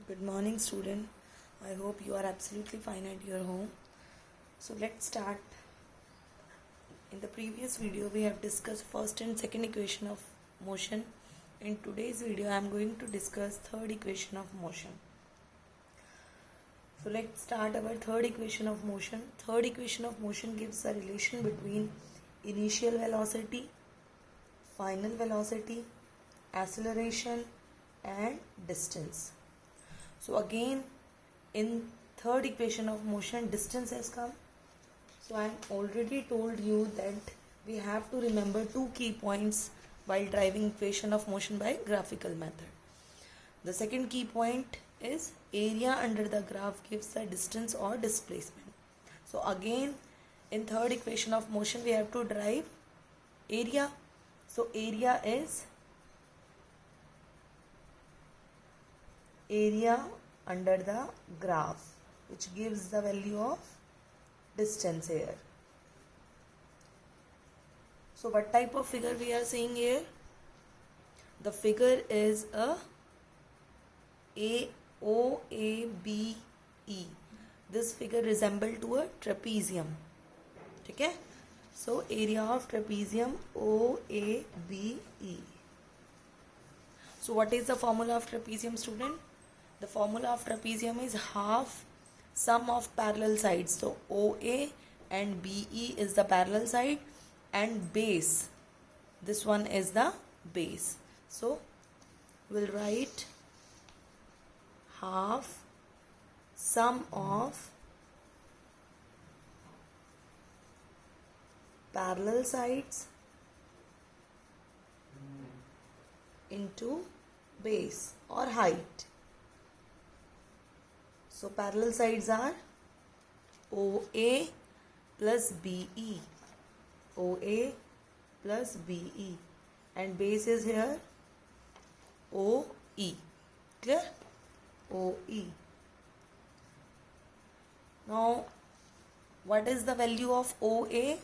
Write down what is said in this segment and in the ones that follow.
Good morning, student. I hope you are absolutely fine at your home. So let's start. In the previous video, we have discussed first and second equation of motion. In today's video, I am going to discuss third equation of motion. So let's start our third equation of motion. Third equation of motion gives a relation between initial velocity, final velocity, acceleration, and distance. So again, in third equation of motion, distance has come. So I already told you that we have to remember two key points while driving equation of motion by graphical method. The second key point is area under the graph gives the distance or displacement. So again, in third equation of motion, we have to derive area. So area is area under the graph, which gives the value of distance here. So what type of figure we are seeing here? The figure is a OABE. This figure resembles to a trapezium. Okay? So area of trapezium OABE. So what is the formula of trapezium, student? The formula of trapezium is half sum of parallel sides. So OA and BE is the parallel side and base. This one is the base. So we'll write half sum of parallel sides into base or height. So parallel sides are OA plus BE, OA plus BE, and base is here OE. Clear? OE. Now, what is the value of OA?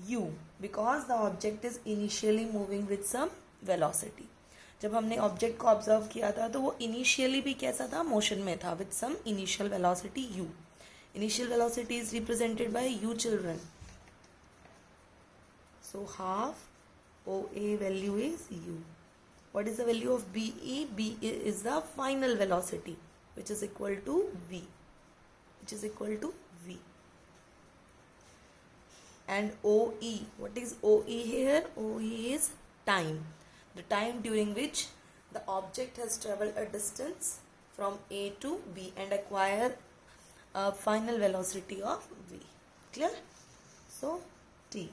U, because the object is initially moving with some velocity. जब हमने object को observe किया था तो वो initially भी कैसा था, मोशन में था with some initial velocity u. Initial velocity is represented by u, children. So half OA value is u. What is the value of BE? BE is the final velocity which is equal to v, which is equal to v. And OE, what is OE here? OE is time. The time during which the object has traveled a distance from A to B and acquire a final velocity of v. Clear? So t.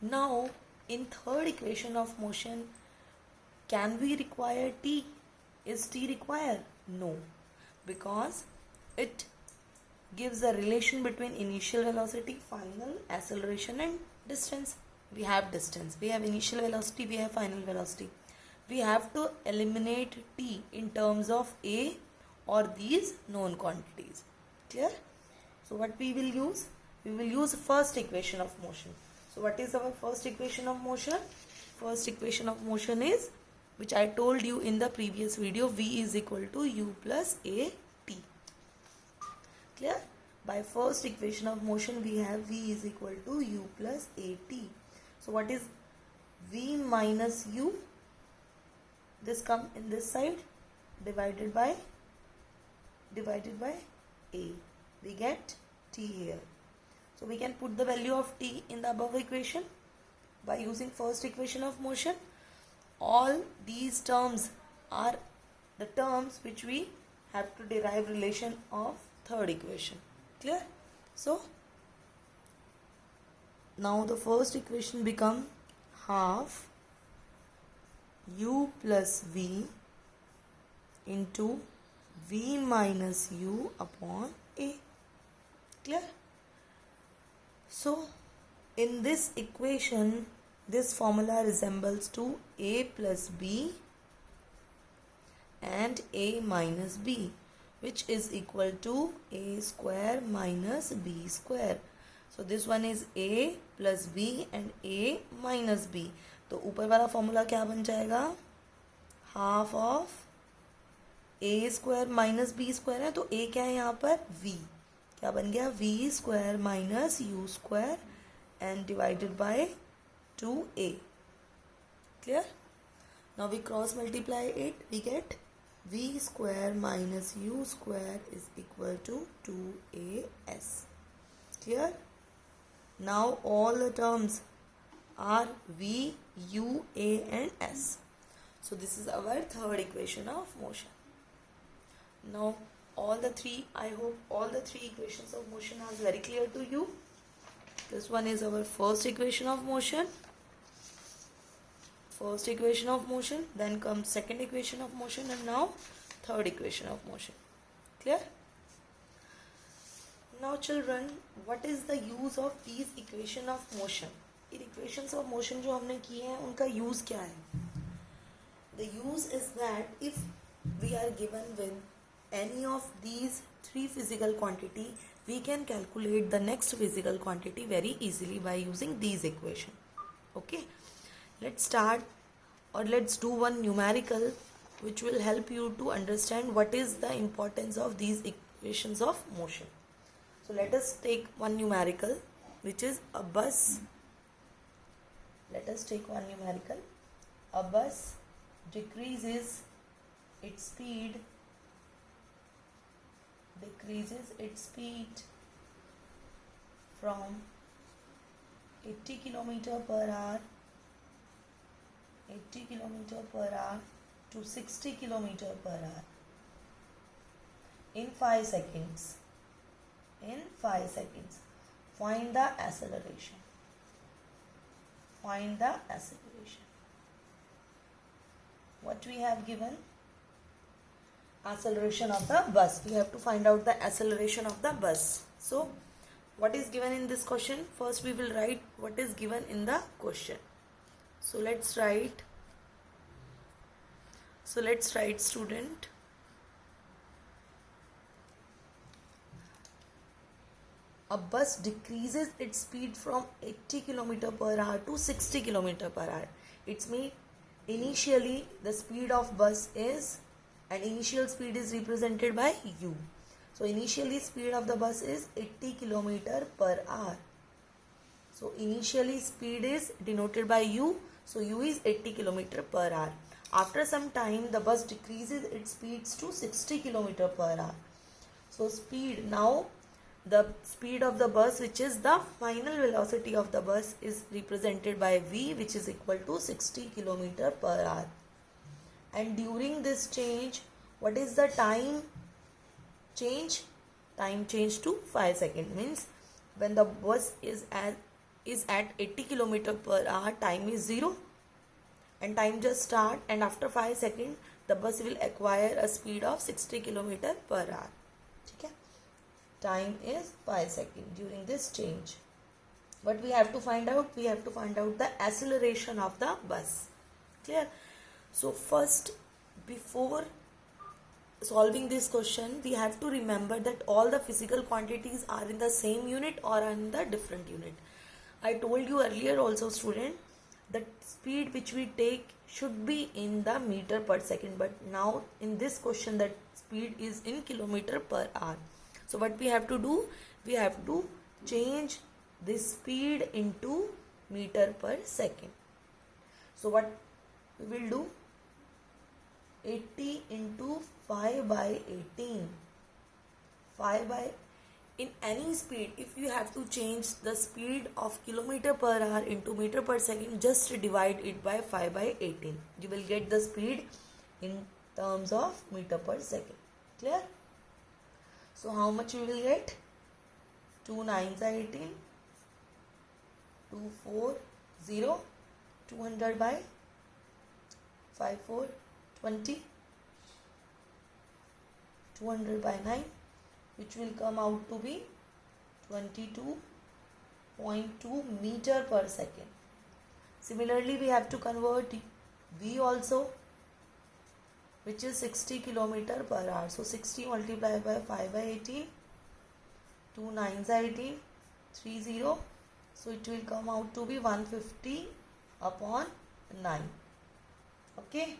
Now in third equation of motion, can we require t? Is t required? No, because it gives a relation between initial velocity, final acceleration, and distance. We have distance, we have initial velocity, we have final velocity. We have to eliminate t in terms of A or these known quantities. Clear? So what we will use? We will use first equation of motion. So what is our first equation of motion? First equation of motion is, which I told you in the previous video, V is equal to U plus AT. Clear? By first equation of motion, we have V is equal to U plus AT. So what is V minus U? This come in this side, divided by A. We get T here. So we can put the value of T in the above equation by using first equation of motion. All these terms are the terms which we have to derive relation of third equation. Clear? So now the first equation become half U plus V into V minus U upon A. Clear? So in this equation, this formula resembles to A plus B and A minus B, which is equal to A square minus B square. So this one is A plus B and A minus B. तो ऊपर वाला formula क्या बन जाएगा, half of a square minus b square है, तो ए क्या है यहाँ पर, v, क्या बन गया, v square minus u square and divided by 2a. Clear? Now we cross multiply it, we get v square minus u square is equal to 2as. Clear? Now all the terms are v, u, a and s. So this is our third equation of motion. Now I hope all the three equations of motion are very clear to you. This one is our first equation of motion. First equation of motion, then comes second equation of motion, and now third equation of motion. Clear? Now children, what is the use of these equation of motion? In equations of motion जो हमने किए हैं उनका use क्या है? The use is that if we are given with any of these three physical quantity, we can calculate the next physical quantity very easily by using these equation. Okay? Let's start, or let's do one numerical which will help you to understand what is the importance of these equations of motion. So let us take one numerical which is a bus. Let us take one numerical. A bus decreases its speed from 80 km per hour to 60 km per hour in 5 seconds. Find the acceleration. What we have given? Acceleration of the bus. We have to find out the acceleration of the bus. So what is given in this question? First we will write what is given in the question. So let's write student. A bus decreases its speed from 80 km per hour to 60 km per hour. It's mean initially the speed of bus is, and initial speed is represented by u. So initially speed of the bus is 80 km per hour. So initially speed is denoted by u. So u is 80 km per hour. After some time the bus decreases its speeds to 60 km per hour. So now the speed of the bus, which is the final velocity of the bus, is represented by v, which is equal to 60 km per hour. And during this change, what is the time change? Time change to 5 seconds. Means when the bus is at 80 km per hour, time is 0 and time just start, and after 5 seconds the bus will acquire a speed of 60 km per hour. Okay? Time is 5 seconds during this change. What we have to find out? We have to find out the acceleration of the bus. Clear? So first, before solving this question, we have to remember that all the physical quantities are in the same unit or are in the different unit. I told you earlier also, student, that speed which we take should be in the meter per second, but now in this question that speed is in kilometer per hour. So what we have to do? We have to change this speed into meter per second. So what we will do? 80 into 5 by 18. In any speed, if you have to change the speed of kilometer per hour into meter per second, just divide it by 5 by 18. You will get the speed in terms of meter per second. Clear? So how much you will get? 2 9s are 18. 2 4 0. 200 by 5 4 20. 200 by 9, which will come out to be 22.2 meter per second. Similarly, we have to convert V also, which is 60 kilometer per hour. So 60 multiplied by 5 by 18, 2 9s are 18, 3 0. So it will come out to be 150 upon 9. Okay.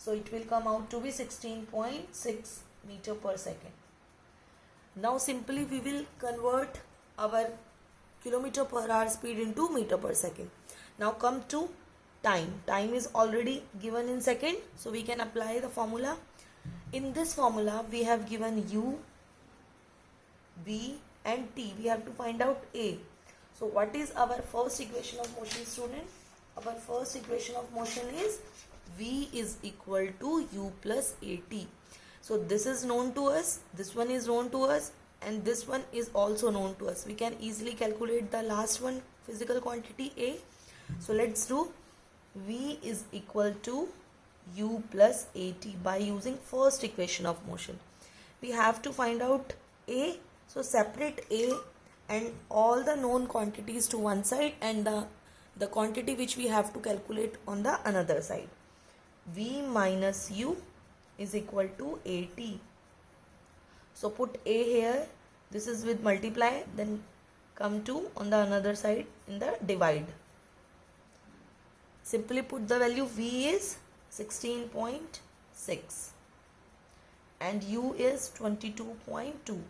So it will come out to be 16.6 meter per second. Now simply we will convert our kilometer per hour speed into meter per second. Now come to time. Time is already given in second, so we can apply the formula. In this formula we have given u, v and t. We have to find out a. So what is our first equation of motion, student? Our first equation of motion is v is equal to u plus at. So this is known to us, this one is known to us, and this one is also known to us. We can easily calculate the last one, physical quantity a. So let's do v is equal to u plus at by using first equation of motion. We have to find out a, so separate a and all the known quantities to one side and the quantity which we have to calculate on the another side. V minus u is equal to at. So put a here, this is with multiply, then come to on the another side in the divide. Simply put the value, v is 16.6 and u is 22.2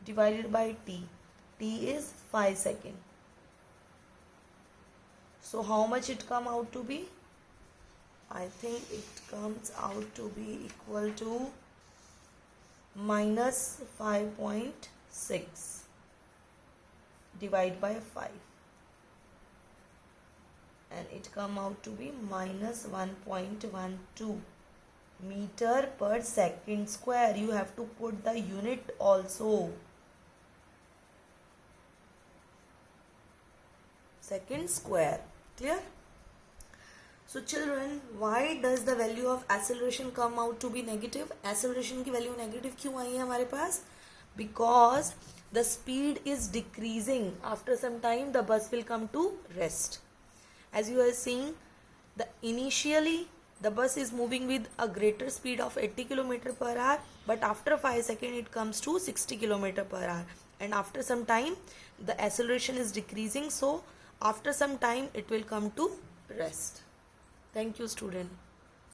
divided by t. T is 5 seconds. So how much it come out to be? I think it comes out to be equal to minus 5.6 divided by 5. And it come out to be minus 1.12 meter per second square. You have to put the unit also. Second square. Clear? So children, why does the value of acceleration come out to be negative? Acceleration की value negative क्यों आई है हमारे पास? Because the speed is decreasing. After some time the bus will come to rest. As you are seeing, initially the bus is moving with a greater speed of 80 km per hour, but after 5 seconds it comes to 60 km per hour, and after some time the acceleration is decreasing, so after some time it will come to rest. Thank you, student.